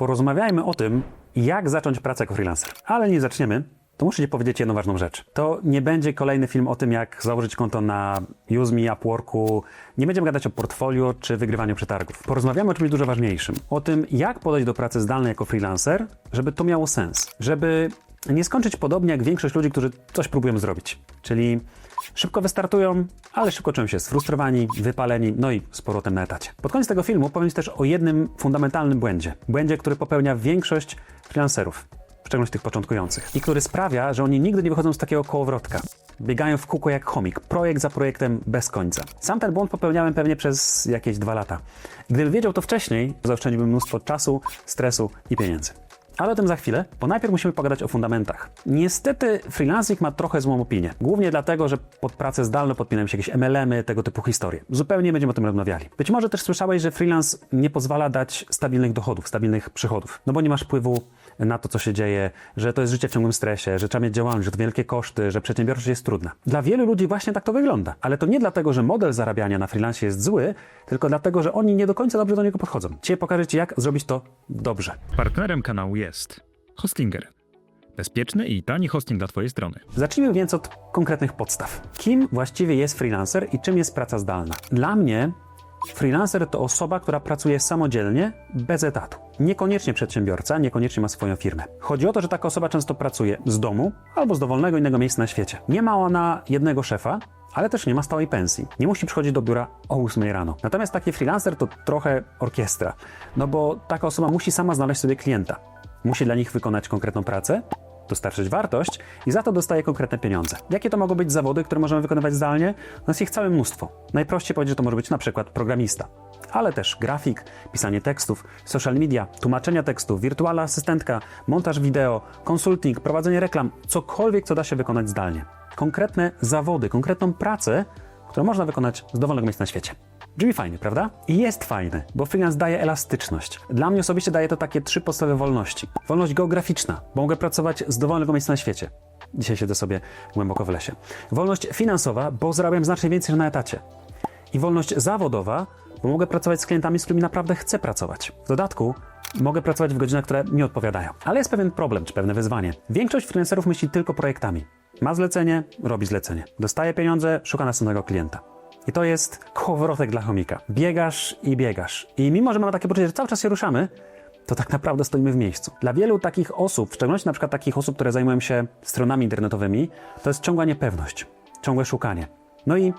Porozmawiajmy o tym, jak zacząć pracę jako freelancer. Ale nie zaczniemy, to muszę Ci powiedzieć jedną ważną rzecz. To nie będzie kolejny film o tym, jak założyć konto na UseMe, Upworku. Nie będziemy gadać o portfolio czy wygrywaniu przetargów. Porozmawiamy o czymś dużo ważniejszym. O tym, jak podejść do pracy zdalnej jako freelancer, żeby to miało sens. Żeby nie skończyć podobnie jak większość ludzi, którzy coś próbują zrobić. Czyli szybko wystartują, ale szybko czują się sfrustrowani, wypaleni, no i z powrotem na etacie. Pod koniec tego filmu powiem Ci też o jednym fundamentalnym błędzie. Błędzie, który popełnia większość freelancerów, w szczególności tych początkujących, i który sprawia, że oni nigdy nie wychodzą z takiego kołowrotka. Biegają w kółko jak chomik, projekt za projektem bez końca. Sam ten błąd popełniałem pewnie przez jakieś 2 lata. Gdybym wiedział to wcześniej, zaoszczędziłbym mnóstwo czasu, stresu i pieniędzy. Ale o tym za chwilę, bo najpierw musimy pogadać o fundamentach. Niestety freelancing ma trochę złą opinię. Głównie dlatego, że pod pracę zdalną podpinają się jakieś MLM-y, tego typu historie. Zupełnie będziemy o tym rozmawiali. Być może też słyszałeś, że freelance nie pozwala dać stabilnych dochodów, stabilnych przychodów. No bo nie masz wpływu na to, co się dzieje, że to jest życie w ciągłym stresie, że trzeba mieć działalność, że to wielkie koszty, że przedsiębiorczość jest trudna. Dla wielu ludzi właśnie tak to wygląda. Ale to nie dlatego, że model zarabiania na freelancie jest zły, tylko dlatego, że oni nie do końca dobrze do niego podchodzą. Dzisiaj pokażę Ci, jak zrobić to dobrze. Partnerem kanału jest Hostinger. Bezpieczny i tani hosting dla Twojej strony. Zacznijmy więc od konkretnych podstaw. Kim właściwie jest freelancer i czym jest praca zdalna? Dla mnie freelancer to osoba, która pracuje samodzielnie, bez etatu. Niekoniecznie przedsiębiorca, niekoniecznie ma swoją firmę. Chodzi o to, że taka osoba często pracuje z domu albo z dowolnego innego miejsca na świecie. Nie ma ona jednego szefa, ale też nie ma stałej pensji. Nie musi przychodzić do biura o 8 rano. Natomiast taki freelancer to trochę orkiestra, no bo taka osoba musi sama znaleźć sobie klienta. Musi dla nich wykonać konkretną pracę, dostarczyć wartość i za to dostaje konkretne pieniądze. Jakie to mogą być zawody, które możemy wykonywać zdalnie? No jest ich całe mnóstwo. Najprościej powiedzieć, że to może być na przykład programista, ale też grafik, pisanie tekstów, social media, tłumaczenia tekstów, wirtualna asystentka, montaż wideo, konsulting, prowadzenie reklam, cokolwiek, co da się wykonać zdalnie. Konkretne zawody, konkretną pracę, którą można wykonać z dowolnego miejsca na świecie. Brzmi fajnie, prawda? I jest fajny, bo freelance daje elastyczność. Dla mnie osobiście daje to takie 3 podstawowe wolności. Wolność geograficzna, bo mogę pracować z dowolnego miejsca na świecie. Dzisiaj siedzę sobie głęboko w lesie. Wolność finansowa, bo zarabiam znacznie więcej na etacie. I wolność zawodowa, bo mogę pracować z klientami, z którymi naprawdę chcę pracować. W dodatku mogę pracować w godzinach, które mi odpowiadają. Ale jest pewien problem, czy pewne wyzwanie. Większość freelancerów myśli tylko projektami. Ma zlecenie, robi zlecenie. Dostaje pieniądze, szuka następnego klienta. I to jest kołowrotek dla chomika. Biegasz i biegasz. I mimo, że mamy takie poczucie, że cały czas się ruszamy, to tak naprawdę stoimy w miejscu. Dla wielu takich osób, w szczególności na przykład takich osób, które zajmują się stronami internetowymi, to jest ciągła niepewność, ciągłe szukanie. No i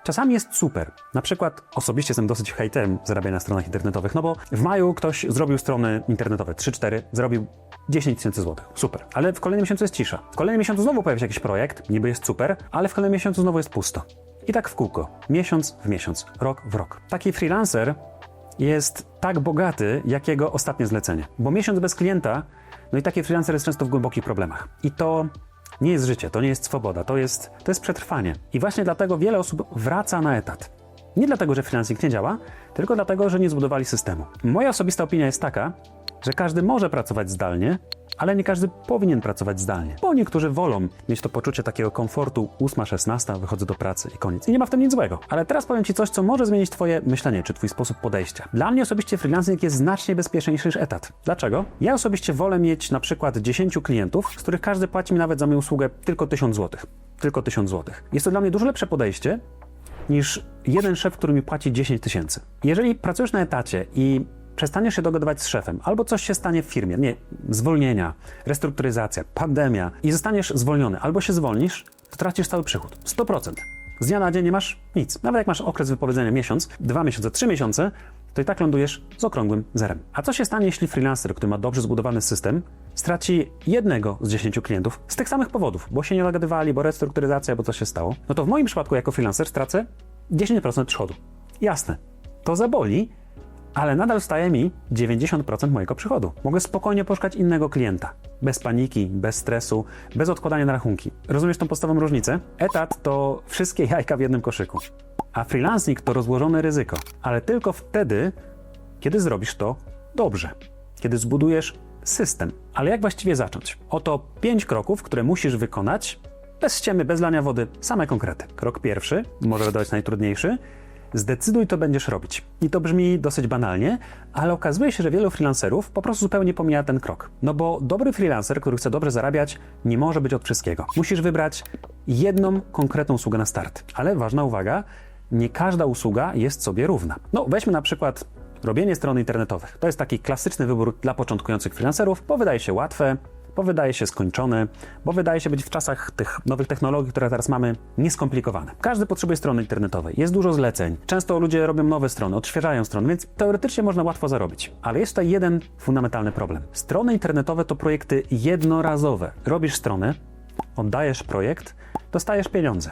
czasami jest super. Na przykład osobiście jestem dosyć hejterem zarabiania na stronach internetowych, no bo w maju ktoś zrobił strony internetowe, 3-4, zarobił 10 000 złotych. Super. Ale w kolejnym miesiącu jest cisza. W kolejnym miesiącu znowu pojawia się jakiś projekt, niby jest super, ale w kolejnym miesiącu znowu jest pusto. I tak w kółko. Miesiąc w miesiąc, rok w rok. Taki freelancer jest tak bogaty, jak jego ostatnie zlecenie. Bo miesiąc bez klienta, no i taki freelancer jest często w głębokich problemach. I to nie jest życie, to nie jest swoboda, to jest przetrwanie. I właśnie dlatego wiele osób wraca na etat. Nie dlatego, że freelancing nie działa, tylko dlatego, że nie zbudowali systemu. Moja osobista opinia jest taka, że każdy może pracować zdalnie, ale nie każdy powinien pracować zdalnie. Bo niektórzy wolą mieć to poczucie takiego komfortu, 8-16, wychodzę do pracy i koniec. I nie ma w tym nic złego. Ale teraz powiem Ci coś, co może zmienić Twoje myślenie, czy Twój sposób podejścia. Dla mnie osobiście freelancing jest znacznie bezpieczniejszy niż etat. Dlaczego? Ja osobiście wolę mieć na przykład 10 klientów, z których każdy płaci mi nawet za moją usługę tylko 1000 zł. Tylko 1000 zł. Jest to dla mnie dużo lepsze podejście niż jeden szef, który mi płaci 10 000. Jeżeli pracujesz na etacie i przestaniesz się dogadywać z szefem, albo coś się stanie w firmie, zwolnienia, restrukturyzacja, pandemia i zostaniesz zwolniony, albo się zwolnisz, to tracisz cały przychód. 100%. Z dnia na dzień nie masz nic. Nawet jak masz okres wypowiedzenia miesiąc, 2 miesiące, 3 miesiące, to i tak lądujesz z okrągłym zerem. A co się stanie, jeśli freelancer, który ma dobrze zbudowany system, straci 1 z 10 klientów z tych samych powodów, bo się nie dogadywali, bo restrukturyzacja, bo coś się stało? No to w moim przypadku jako freelancer stracę 10% przychodu. Jasne, to zaboli, ale nadal staje mi 90% mojego przychodu. Mogę spokojnie poszukać innego klienta. Bez paniki, bez stresu, bez odkładania na rachunki. Rozumiesz tą podstawową różnicę? Etat to wszystkie jajka w jednym koszyku. A freelancing to rozłożone ryzyko. Ale tylko wtedy, kiedy zrobisz to dobrze. Kiedy zbudujesz system. Ale jak właściwie zacząć? Oto 5 kroków, które musisz wykonać bez ściemy, bez lania wody, same konkrety. Krok pierwszy, może wydawać najtrudniejszy, Zdecyduj, to będziesz robić. I to brzmi dosyć banalnie, ale okazuje się, że wielu freelancerów po prostu zupełnie pomija ten krok. No bo dobry freelancer, który chce dobrze zarabiać, nie może być od wszystkiego. Musisz wybrać jedną konkretną usługę na start. Ale ważna uwaga, nie każda usługa jest sobie równa. No weźmy na przykład robienie stron internetowych. To jest taki klasyczny wybór dla początkujących freelancerów, bo wydaje się łatwe, bo wydaje się skończone, bo wydaje się być w czasach tych nowych technologii, które teraz mamy, nieskomplikowane. Każdy potrzebuje strony internetowej, jest dużo zleceń, często ludzie robią nowe strony, odświeżają strony, więc teoretycznie można łatwo zarobić. Ale jest tutaj jeden fundamentalny problem. Strony internetowe to projekty jednorazowe. Robisz stronę, oddajesz projekt, dostajesz pieniądze.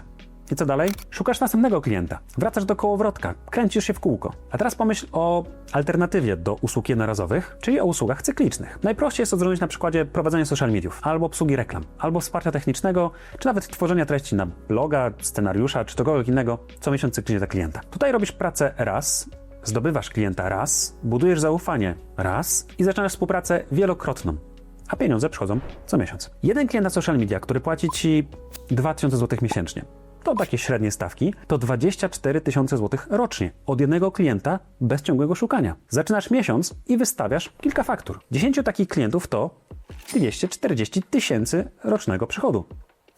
I co dalej? Szukasz następnego klienta. Wracasz do kołowrotka, kręcisz się w kółko. A teraz pomyśl o alternatywie do usług jednorazowych, czyli o usługach cyklicznych. Najprościej jest to zrobić na przykładzie prowadzenia social mediów, albo obsługi reklam, albo wsparcia technicznego, czy nawet tworzenia treści na bloga, scenariusza, czy cokolwiek innego, co miesiąc cyklicznie dla klienta. Tutaj robisz pracę raz, zdobywasz klienta raz, budujesz zaufanie raz i zaczynasz współpracę wielokrotną. A pieniądze przychodzą co miesiąc. Jeden klient na social media, który płaci Ci 2000 zł miesięcznie, to takie średnie stawki, to 24 000 zł rocznie od jednego klienta bez ciągłego szukania. Zaczynasz miesiąc i wystawiasz kilka faktur. 10 takich klientów to 240 000 rocznego przychodu.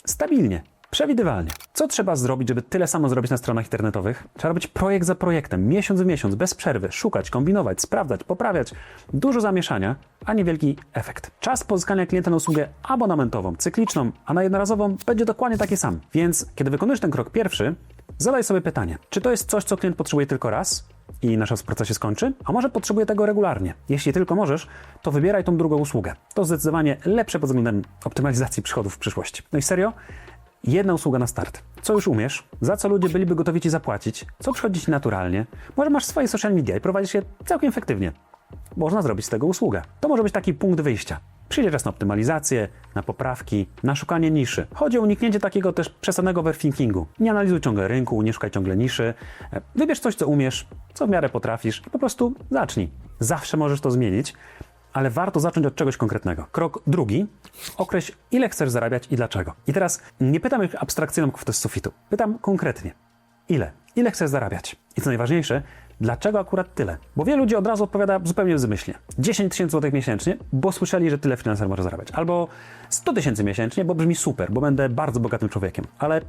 Stabilnie. Przewidywalnie. Co trzeba zrobić, żeby tyle samo zrobić na stronach internetowych? Trzeba robić projekt za projektem, miesiąc w miesiąc, bez przerwy, szukać, kombinować, sprawdzać, poprawiać. Dużo zamieszania, a niewielki efekt. Czas pozyskania klienta na usługę abonamentową, cykliczną, a na jednorazową będzie dokładnie taki sam. Więc kiedy wykonujesz ten krok pierwszy, zadaj sobie pytanie, czy to jest coś, co klient potrzebuje tylko raz i nasza współpraca się skończy? A może potrzebuje tego regularnie? Jeśli tylko możesz, to wybieraj tą drugą usługę. To zdecydowanie lepsze pod względem optymalizacji przychodów w przyszłości. No i serio? Jedna usługa na start. Co już umiesz? Za co ludzie byliby gotowi Ci zapłacić? Co przychodzi Ci naturalnie? Może masz swoje social media i prowadzisz je całkiem efektywnie. Można zrobić z tego usługę. To może być taki punkt wyjścia. Przyjdzie czas na optymalizację, na poprawki, na szukanie niszy. Chodzi o uniknięcie takiego też przesadnego overthinkingu. Nie analizuj ciągle rynku, nie szukaj ciągle niszy. Wybierz coś, co umiesz, co w miarę potrafisz i po prostu zacznij. Zawsze możesz to zmienić, ale warto zacząć od czegoś konkretnego. Krok drugi. Określ, ile chcesz zarabiać i dlaczego. I teraz nie pytam jak abstrakcyjną kwotę z sufitu. Pytam konkretnie. Ile? Ile chcesz zarabiać? I co najważniejsze, dlaczego akurat tyle? Bo wielu ludzi od razu odpowiada zupełnie bezmyślnie. 10 000 zł miesięcznie, bo słyszeli, że tyle freelancer może zarabiać. Albo 100 000 miesięcznie, bo brzmi super, bo będę bardzo bogatym człowiekiem. Ale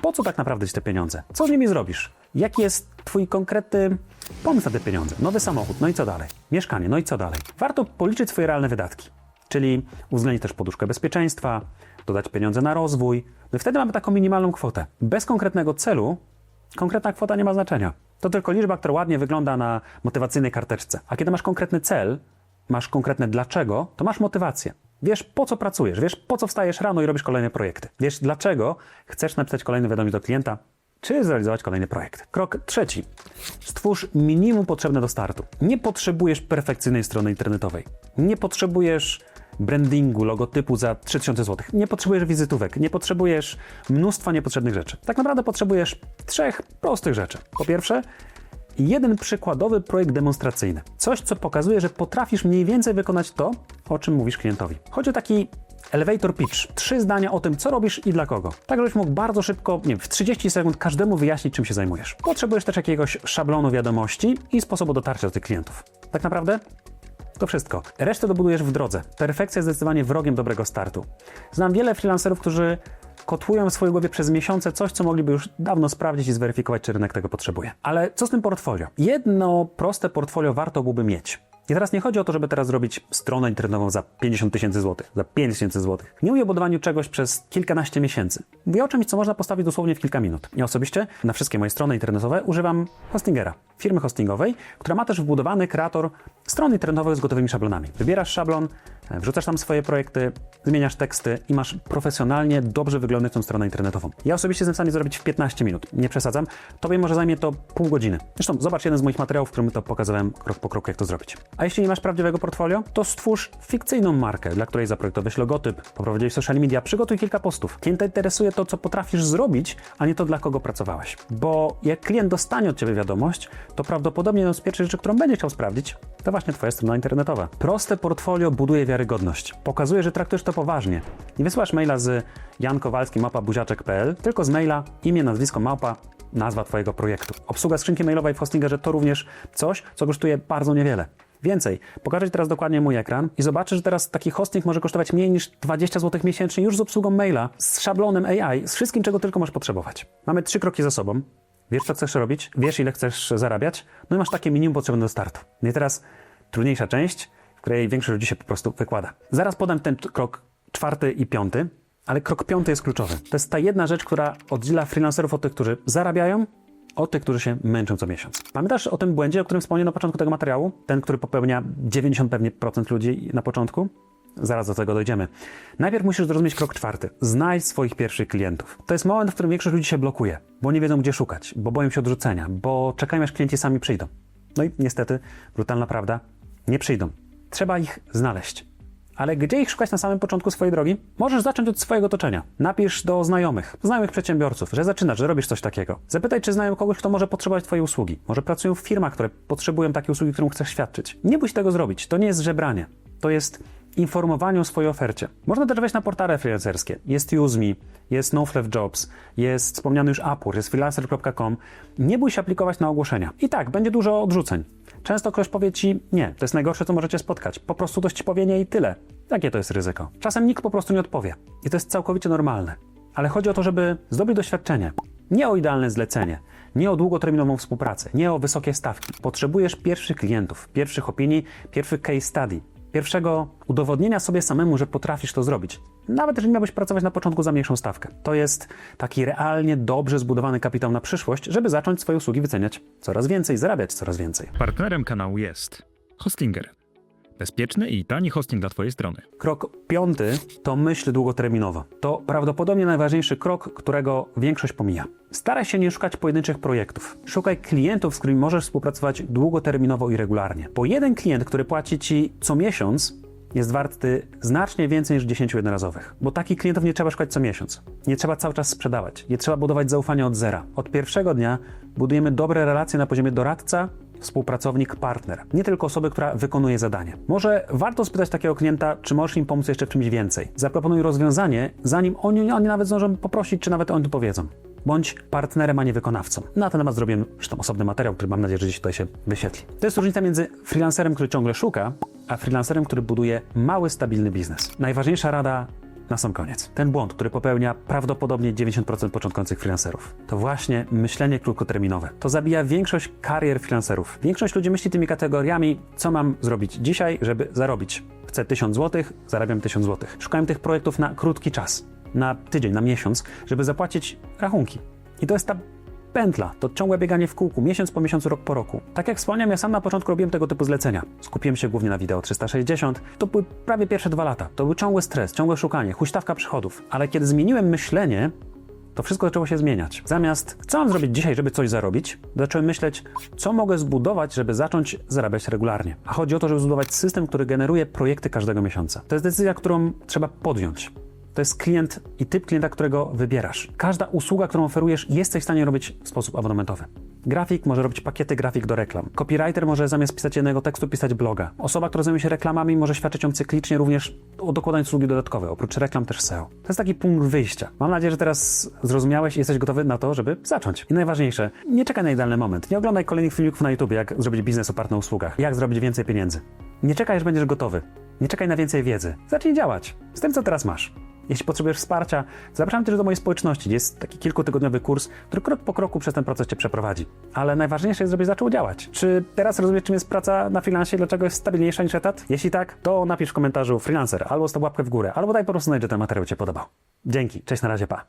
po co tak naprawdę ci te pieniądze? Co z nimi zrobisz? Jaki jest twój konkretny pomysł na te pieniądze? Nowy samochód, no i co dalej? Mieszkanie, no i co dalej? Warto policzyć swoje realne wydatki, czyli uwzględnić też poduszkę bezpieczeństwa, dodać pieniądze na rozwój. No i wtedy mamy taką minimalną kwotę. Bez konkretnego celu konkretna kwota nie ma znaczenia. To tylko liczba, która ładnie wygląda na motywacyjnej karteczce. A kiedy masz konkretny cel, masz konkretne dlaczego, to masz motywację. Wiesz, po co pracujesz, wiesz, po co wstajesz rano i robisz kolejne projekty. Wiesz, dlaczego chcesz napisać kolejny wiadomość do klienta, czy zrealizować kolejny projekt. Krok trzeci. Stwórz minimum potrzebne do startu. Nie potrzebujesz perfekcyjnej strony internetowej. Nie potrzebujesz brandingu, logotypu za 3000 zł. Nie potrzebujesz wizytówek. Nie potrzebujesz mnóstwa niepotrzebnych rzeczy. Tak naprawdę potrzebujesz 3 prostych rzeczy. Po pierwsze, jeden przykładowy projekt demonstracyjny. Coś, co pokazuje, że potrafisz mniej więcej wykonać to, o czym mówisz klientowi. Chodzi o taki elevator pitch. 3 zdania o tym, co robisz i dla kogo. Tak, żebyś mógł bardzo szybko, nie wiem, w 30 sekund każdemu wyjaśnić, czym się zajmujesz. Potrzebujesz też jakiegoś szablonu wiadomości i sposobu dotarcia do tych klientów. Tak naprawdę to wszystko. Resztę dobudujesz w drodze. Perfekcja jest zdecydowanie wrogiem dobrego startu. Znam wiele freelancerów, którzy kotłują w swojej głowie przez miesiące coś, co mogliby już dawno sprawdzić i zweryfikować, czy rynek tego potrzebuje. Ale co z tym portfolio? Jedno proste portfolio warto byłoby mieć. I teraz nie chodzi o to, żeby teraz zrobić stronę internetową za 50 000 zł, za 5 000 zł. Nie mówię o budowaniu czegoś przez kilkanaście miesięcy. Mówię o czymś, co można postawić dosłownie w kilka minut. Ja osobiście na wszystkie moje strony internetowe używam Hostingera, firmy hostingowej, która ma też wbudowany kreator stron internetowych z gotowymi szablonami. Wybierasz szablon, wrzucasz tam swoje projekty, zmieniasz teksty i masz profesjonalnie, dobrze wyglądającą stronę internetową. Ja osobiście jestem w stanie zrobić w 15 minut. Nie przesadzam. Tobie może zajmie to pół godziny. Zresztą zobacz jeden z moich materiałów, w którym to pokazałem krok po kroku, jak to zrobić. A jeśli nie masz prawdziwego portfolio, to stwórz fikcyjną markę, dla której zaprojektowałeś logotyp, poprowadziłeś social media, przygotuj kilka postów. Klienta interesuje to, co potrafisz zrobić, a nie to, dla kogo pracowałeś. Bo jak klient dostanie od Ciebie wiadomość, to prawdopodobnie jedną z pierwszych rzeczy, którą będzie chciał sprawdzić, to właśnie Twoja strona internetowa. Proste portfolio buduje wiarygodność. Pokazuje, że traktujesz to poważnie. Nie wysyłasz maila z jankowalski@buziaczek.pl, tylko z maila imię, nazwisko, nazwa twojego projektu. Obsługa skrzynki mailowej w Hostingerze to również coś, co kosztuje bardzo niewiele. Więcej, pokażę ci teraz dokładnie mój ekran i zobaczysz, że teraz taki hosting może kosztować mniej niż 20 zł miesięcznie już z obsługą maila, z szablonem AI, z wszystkim, czego tylko możesz potrzebować. Mamy 3 kroki za sobą. Wiesz, co chcesz robić, wiesz, ile chcesz zarabiać, no i masz takie minimum potrzebne do startu. No i teraz trudniejsza część, w której większość ludzi się po prostu wykłada. Zaraz podam ten krok 4. i 5., ale krok 5. jest kluczowy. To jest ta jedna rzecz, która oddziela freelancerów od tych, którzy zarabiają, od tych, którzy się męczą co miesiąc. Pamiętasz o tym błędzie, o którym wspomniałem na początku tego materiału? Ten, który popełnia 90% ludzi na początku? Zaraz do tego dojdziemy. Najpierw musisz zrozumieć krok 4. Znajdź swoich pierwszych klientów. To jest moment, w którym większość ludzi się blokuje, bo nie wiedzą, gdzie szukać, bo boją się odrzucenia, bo czekają, aż klienci sami przyjdą. No i niestety, brutalna prawda, nie przyjdą. Trzeba ich znaleźć. Ale gdzie ich szukać na samym początku swojej drogi? Możesz zacząć od swojego otoczenia. Napisz do znajomych przedsiębiorców, że zaczynasz, że robisz coś takiego. Zapytaj, czy znają kogoś, kto może potrzebować twojej usługi. Może pracują w firmach, które potrzebują takiej usługi, którą chcesz świadczyć. Nie bój się tego zrobić. To nie jest żebranie. To jest informowanie o swojej ofercie. Można też wejść na portale freelancerskie. Jest UseMe, jest NoFlapJobs, jest wspomniany już Upwork, jest freelancer.com. Nie bój się aplikować na ogłoszenia. I tak, będzie dużo odrzuceń. Często ktoś powie ci, nie, to jest najgorsze, co możecie spotkać. Po prostu ktoś ci powie nie i tyle. Jakie to jest ryzyko? Czasem nikt po prostu nie odpowie. I to jest całkowicie normalne. Ale chodzi o to, żeby zdobyć doświadczenie. Nie o idealne zlecenie, nie o długoterminową współpracę, nie o wysokie stawki. Potrzebujesz pierwszych klientów, pierwszych opinii, pierwszych case study, pierwszego udowodnienia sobie samemu, że potrafisz to zrobić. Nawet jeżeli miałbyś pracować na początku za mniejszą stawkę. To jest taki realnie dobrze zbudowany kapitał na przyszłość, żeby zacząć swoje usługi wyceniać coraz więcej, zarabiać coraz więcej. Partnerem kanału jest Hostinger. Bezpieczny i tani hosting dla twojej strony. Krok 5. to myśl długoterminowo. To prawdopodobnie najważniejszy krok, którego większość pomija. Staraj się nie szukać pojedynczych projektów. Szukaj klientów, z którymi możesz współpracować długoterminowo i regularnie. Bo jeden klient, który płaci ci co miesiąc, jest warty znacznie więcej niż 10 jednorazowych. Bo takich klientów nie trzeba szukać co miesiąc. Nie trzeba cały czas sprzedawać. Nie trzeba budować zaufania od zera. Od pierwszego dnia budujemy dobre relacje na poziomie doradca, współpracownik, partner. Nie tylko osoby, która wykonuje zadanie. Może warto spytać takiego klienta, czy możesz im pomóc jeszcze w czymś więcej. Zaproponuj rozwiązanie, zanim oni nawet zdążą poprosić, czy nawet oni powiedzą. Bądź partnerem, a nie wykonawcą. Na ten temat zrobiłem zresztą osobny materiał, który mam nadzieję, że gdzieś tutaj się wyświetli. To jest różnica między freelancerem, który ciągle szuka, a freelancerem, który buduje mały, stabilny biznes. Najważniejsza rada na sam koniec. Ten błąd, który popełnia prawdopodobnie 90% początkujących freelancerów, to właśnie myślenie krótkoterminowe. To zabija większość karier freelancerów. Większość ludzi myśli tymi kategoriami, co mam zrobić dzisiaj, żeby zarobić. Chcę 1000 zł, zarabiam 1000 zł. Szukałem tych projektów na krótki czas, na tydzień, na miesiąc, żeby zapłacić rachunki. I to jest ta pętla, to ciągłe bieganie w kółku, miesiąc po miesiącu, rok po roku. Tak jak wspomniałem, ja sam na początku robiłem tego typu zlecenia. Skupiłem się głównie na wideo 360. To były prawie pierwsze 2 lata. To był ciągły stres, ciągłe szukanie, huśtawka przychodów. Ale kiedy zmieniłem myślenie, to wszystko zaczęło się zmieniać. Zamiast, co mam zrobić dzisiaj, żeby coś zarobić, zacząłem myśleć, co mogę zbudować, żeby zacząć zarabiać regularnie. A chodzi o to, żeby zbudować system, który generuje projekty każdego miesiąca. To jest decyzja, którą trzeba podjąć. To jest klient i typ klienta, którego wybierasz. Każda usługa, którą oferujesz, jesteś w stanie robić w sposób abonamentowy. Grafik może robić pakiety grafik do reklam. Copywriter może zamiast pisać jednego tekstu pisać bloga. Osoba, która zajmuje się reklamami, może świadczyć ją cyklicznie również o dokładaniu usługi dodatkowe, oprócz reklam też SEO. To jest taki punkt wyjścia. Mam nadzieję, że teraz zrozumiałeś i jesteś gotowy na to, żeby zacząć. I najważniejsze, nie czekaj na idealny moment. Nie oglądaj kolejnych filmików na YouTube, jak zrobić biznes oparty na usługach, jak zrobić więcej pieniędzy. Nie czekaj, aż będziesz gotowy. Nie czekaj na więcej wiedzy. Zacznij działać z tym, co teraz masz. Jeśli potrzebujesz wsparcia, zapraszam też do mojej społeczności, gdzie jest taki kilkutygodniowy kurs, który krok po kroku przez ten proces Cię przeprowadzi. Ale najważniejsze jest, żebyś zaczął działać. Czy teraz rozumiesz, czym jest praca na freelancie i dlaczego jest stabilniejsza niż etat? Jeśli tak, to napisz w komentarzu freelancer, albo staw łapkę w górę, albo daj po prostu znać, że ten materiał Cię podobał. Dzięki, cześć, na razie, pa.